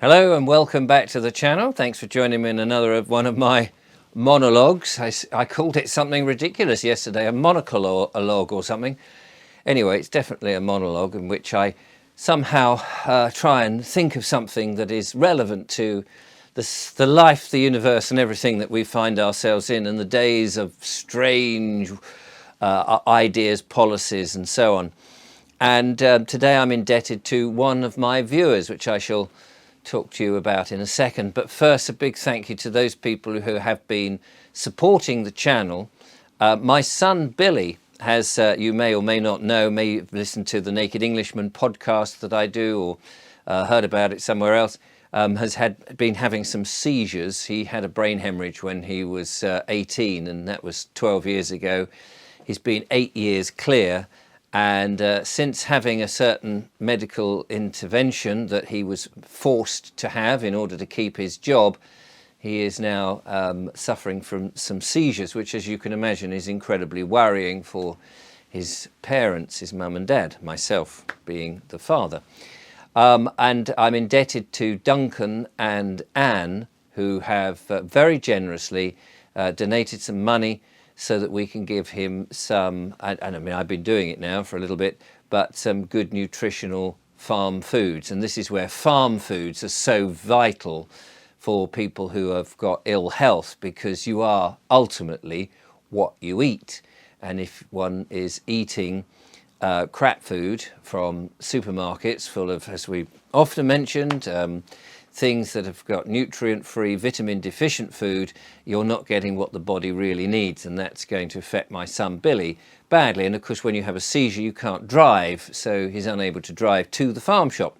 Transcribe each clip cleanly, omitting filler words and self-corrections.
Hello and welcome back to the channel. Thanks for joining me in another one of my monologues. I called it something ridiculous yesterday, a monologue or something. Anyway, it's definitely a monologue in which I somehow try and think of something that is relevant to the life, the universe and everything that we find ourselves in the days of strange ideas, policies and so on. And today I'm indebted to one of my viewers, which I shall talk to you about in a second. But first, a big thank you to those people who have been supporting the channel. My son Billy has, you may or may not know, may have listened to the Naked Englishman podcast that I do, or heard about it somewhere else, has been having some seizures. He had a brain hemorrhage when he was 18, and that was 12 years ago. He's been 8 years clear. And since having a certain medical intervention that he was forced to have in order to keep his job, he is now suffering from some seizures, which, as you can imagine, is incredibly worrying for his parents, his mum and dad, myself being the father. And I'm indebted to Duncan and Anne, who have very generously donated some money so that we can give him some, and I mean, I've been doing it now for a little bit, but some good nutritional farm foods. And this is where farm foods are so vital for people who have got ill health, because you are ultimately what you eat. And if one is eating crap food from supermarkets full of, as we often mentioned, things that have got nutrient-free, vitamin-deficient food, you're not getting what the body really needs, and that's going to affect my son Billy badly. And of course, when you have a seizure, you can't drive, so he's unable to drive to the farm shop.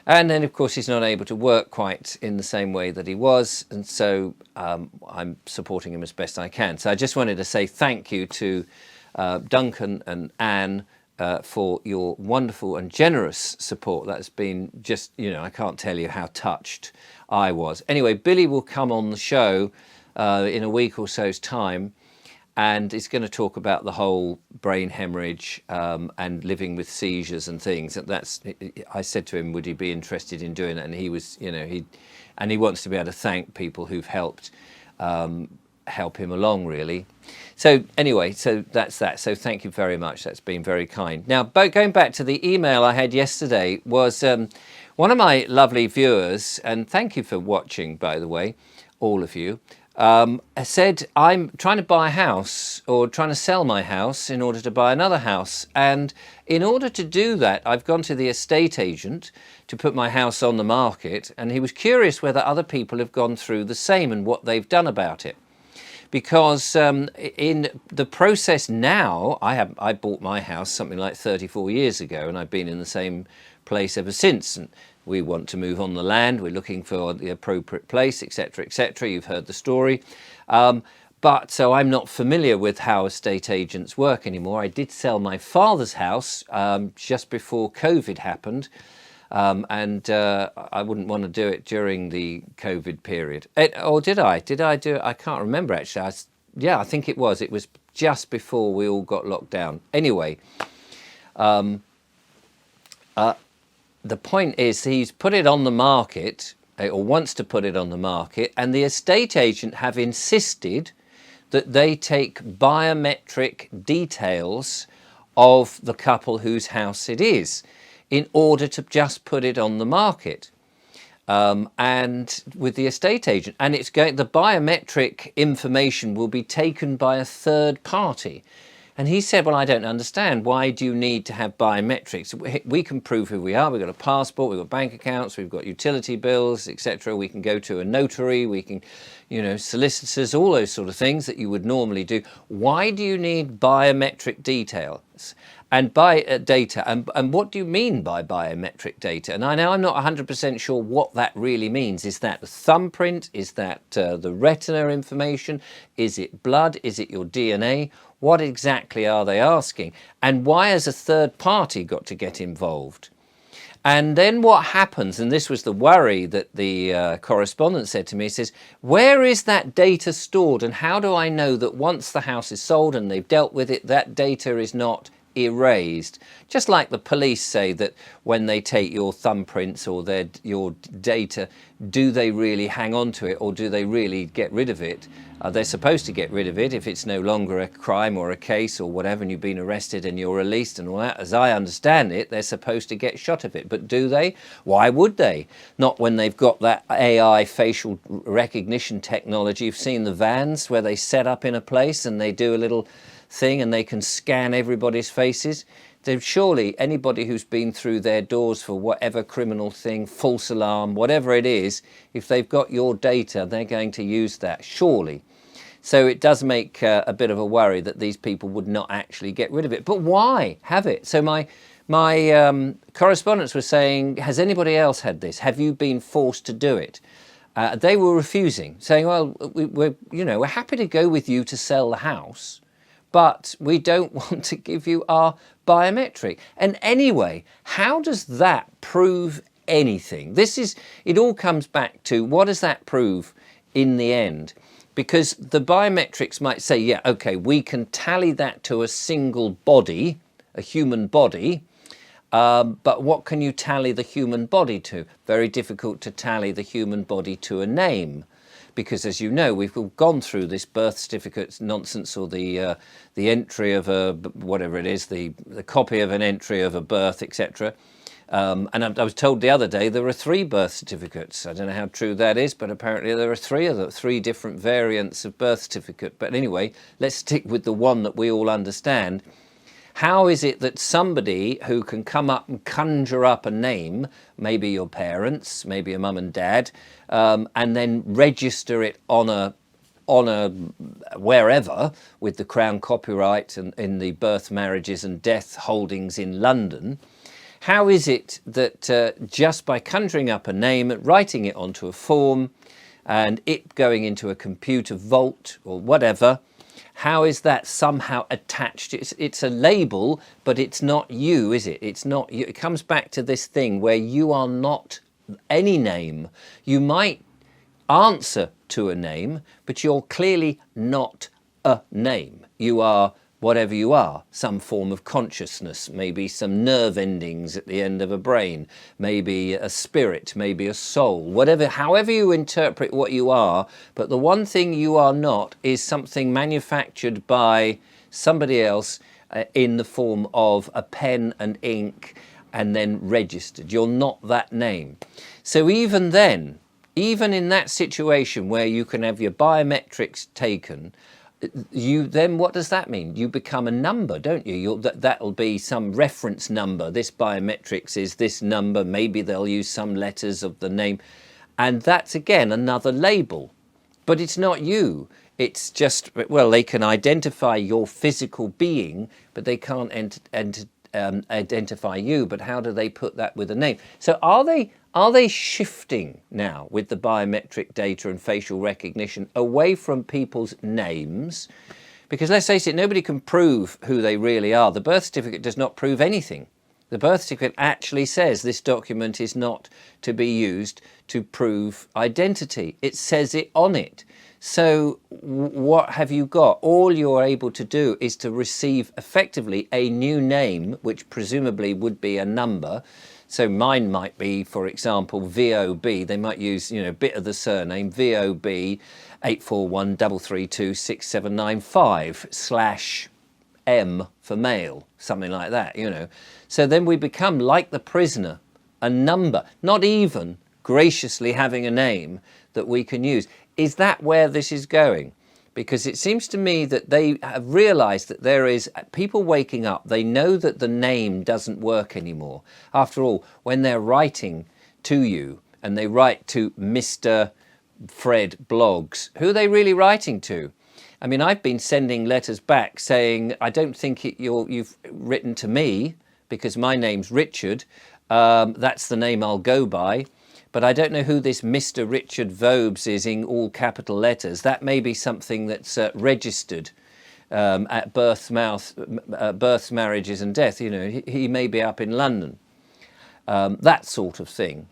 And then, of course, he's not able to work quite in the same way that he was, and so I'm supporting him as best I can. So I just wanted to say thank you to Duncan and Anne for your wonderful and generous support. That's been just, you know, I can't tell you how touched I was. Anyway, Billy will come on the show in a week or so's time, and he's going to talk about the whole brain hemorrhage and living with seizures and things. And I said to him, would he be interested in doing that? And he was, you know, he wants to be able to thank people who've helped help him along, really. So anyway, so that's that. So thank you very much. That's been very kind. Now, going back to the email I had yesterday, was one of my lovely viewers, and thank you for watching, by the way, all of you, said, I'm trying to buy a house, or trying to sell my house in order to buy another house. And in order to do that, I've gone to the estate agent to put my house on the market. And he was curious whether other people have gone through the same and what they've done about it. Because in the process now, I bought my house something like 34 years ago, and I've been in the same place ever since. And we want to move on the land. We're looking for the appropriate place, etc., etc. You've heard the story. But so I'm not familiar with how estate agents work anymore. I did sell my father's house just before COVID happened. And I wouldn't want to do it during the COVID period. Or did I? Did I do it? I can't remember, actually. Yeah, I think it was. It was just before we all got locked down. Anyway, the point is he's put it on the market, or wants to put it on the market, and the estate agent have insisted that they take biometric details of the couple whose house it is, in order to just put it on the market, and with the estate agent. And the biometric information will be taken by a third party. And he said, well, I don't understand. Why do you need to have biometrics? We can prove who we are. We've got a passport, we've got bank accounts, we've got utility bills, etc. We can go to a notary, we can, you know, solicitors, all those sort of things that you would normally do. Why do you need biometric details? And data, and what do you mean by biometric data? And I know I'm not 100% sure what that really means. Is that the thumbprint? Is that the retina information? Is it blood? Is it your DNA? What exactly are they asking? And why has a third party got to get involved? And then what happens, and this was the worry that the correspondent said to me, he says, where is that data stored? And how do I know that once the house is sold and they've dealt with it, that data is not erased. Just like the police say that when they take your thumbprints or your data, do they really hang on to it, or do they really get rid of it? They're supposed to get rid of it if it's no longer a crime or a case or whatever, and you've been arrested and you're released and all that. As I understand it, they're supposed to get shot of it. But do they? Why would they? Not when they've got that AI facial recognition technology. You've seen the vans where they set up in a place and they do a little thing and they can scan everybody's faces. Then surely anybody who's been through their doors for whatever criminal thing, false alarm, whatever it is, if they've got your data, they're going to use that, surely. So it does make a bit of a worry that these people would not actually get rid of it. But why have it? So my correspondents were saying, has anybody else had this? Have you been forced to do it? They were refusing, saying, well, we're happy to go with you to sell the house, but we don't want to give you our biometric. And anyway, how does that prove anything? It all comes back to, what does that prove in the end? Because the biometrics might say, yeah, okay, we can tally that to a single body, a human body, but what can you tally the human body to? Very difficult to tally the human body to a name. Because, as you know, we've all gone through this birth certificate nonsense, or the entry of a, whatever it is, the copy of an entry of a birth, etc. And I was told the other day there are 3 birth certificates. I don't know how true that is, but apparently there are 3 of them, 3 different variants of birth certificate. But anyway, let's stick with the one that we all understand. How is it that somebody who can come up and conjure up a name, maybe your parents, maybe a mum and dad, and then register it on a wherever with the Crown copyright and in the birth, marriages and death holdings in London, how is it that just by conjuring up a name, writing it onto a form and it going into a computer vault or whatever, how is that somehow attached? It's a label, but it's not you, is it? It's not you. It comes back to this thing where you are not any name. You might answer to a name, but you're clearly not a name. You are whatever you are, some form of consciousness, maybe some nerve endings at the end of a brain, maybe a spirit, maybe a soul, whatever, however you interpret what you are. But the one thing you are not is something manufactured by somebody else in the form of a pen and ink and then registered. You're not that name. So even then, even in that situation where you can have your biometrics taken, then what does that mean? You become a number, don't you? That'll be some reference number. This biometrics is this number. Maybe they'll use some letters of the name. And that's, again, another label. But it's not you. It's just, well, they can identify your physical being, but they can't identify you. But how do they put that with a name? So are they shifting now with the biometric data and facial recognition away from people's names? Because let's face it, nobody can prove who they really are. The birth certificate does not prove anything. The birth certificate actually says this document is not to be used to prove identity. It says it on it. So what have you got? All you're able to do is to receive effectively a new name, which presumably would be a number. So mine might be, for example, VOB. They might use, a bit of the surname, VOB 841336795/M for male, something like that, So then we become like the prisoner, a number, not even graciously having a name that we can use. Is that where this is going? Because it seems to me that they have realized that there is people waking up. They know that the name doesn't work anymore. After all, when they're writing to you and they write to Mr. Fred Blogs, who are they really writing to? I mean, I've been sending letters back saying, I don't think you've written to me because my name's Richard. That's the name I'll go by. But I don't know who this Mr. Richard Vobes is in all capital letters. That may be something that's registered at births, marriages and death. He may be up in London. That sort of thing.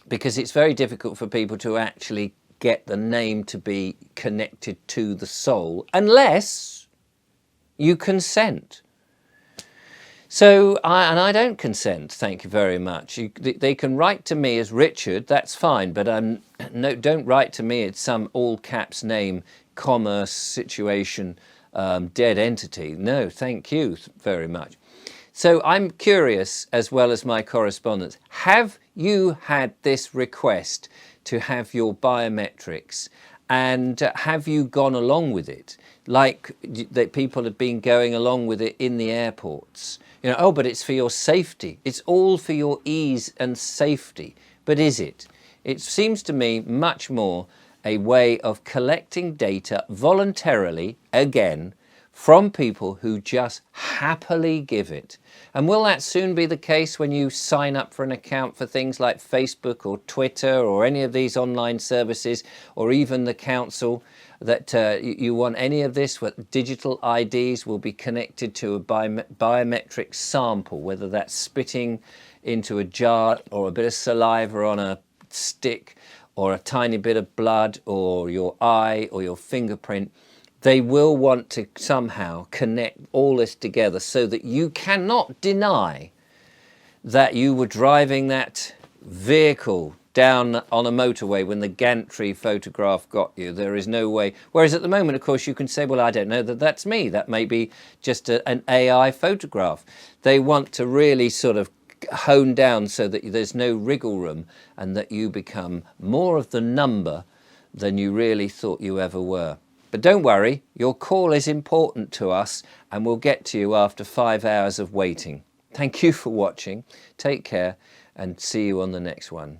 Because it's very difficult for people to actually get the name to be connected to the soul unless you consent. So, I don't consent, thank you very much. They can write to me as Richard, that's fine, but no, don't write to me as some all caps name, commerce situation, dead entity. No, thank you very much. So I'm curious, as well as my correspondence, have you had this request to have your biometrics, and have you gone along with it? Like that people have been going along with it in the airports. You know, oh, but it's for your safety. It's all for your ease and safety. But is it? It seems to me much more a way of collecting data voluntarily, again, from people who just happily give it. And will that soon be the case when you sign up for an account for things like Facebook or Twitter or any of these online services, or even the council, that you want any of this, what digital IDs will be connected to a biometric sample, whether that's spitting into a jar or a bit of saliva on a stick or a tiny bit of blood or your eye or your fingerprint. They will want to somehow connect all this together so that you cannot deny that you were driving that vehicle down on a motorway when the gantry photograph got you. There is no way. Whereas at the moment, of course, you can say, well, I don't know that that's me. That may be just an AI photograph. They want to really sort of hone down so that there's no wriggle room and that you become more of the number than you really thought you ever were. But don't worry, your call is important to us and we'll get to you after 5 hours of waiting. Thank you for watching. Take care and see you on the next one.